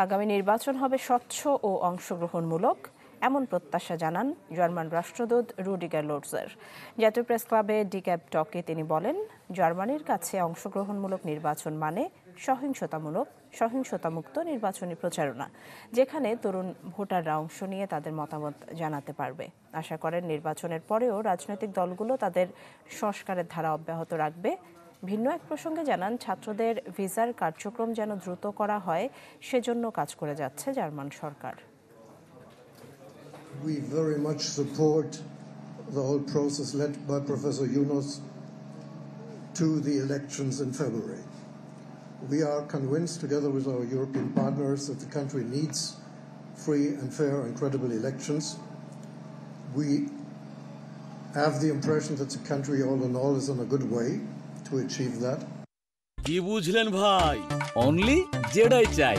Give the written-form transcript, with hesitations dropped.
আগামী নির্বাচন হবে স্বচ্ছ ও অংশগ্রহণমূলক, এমন প্রত্যাশা জানান জার্মান রাষ্ট্রদূত রুডিগার লোটজার। জাতীয় প্রেস ক্লাবে ডিক্যাপ টকে তিনি বলেন, জার্মানির কাছে অংশগ্রহণমূলক নির্বাচন মানে সহিংসতামুক্ত নির্বাচনী প্রচারণা, যেখানে তরুণ ভোটাররা অংশ নিয়ে তাদের মতামত জানাতে পারবে। আশা করেন নির্বাচনের পরেও রাজনৈতিক দলগুলো তাদের সংস্কারের ধারা অব্যাহত রাখবে। ভিন্ন এক প্রসঙ্গে জানান, ছাত্রদের ভিসার কার্যক্রম যেন দ্রুত করা হয় সেজন্য কাজ করে যাচ্ছে German Sarkar. We very much support the whole process led by Professor Yunus to the elections in February. We are convinced, together with our European partners, that the country needs free and fair and credible elections. We have the impression that the country all in all is on a good way to achieve that. কি বুঝলেন ভাই? Only যেটাই চাই।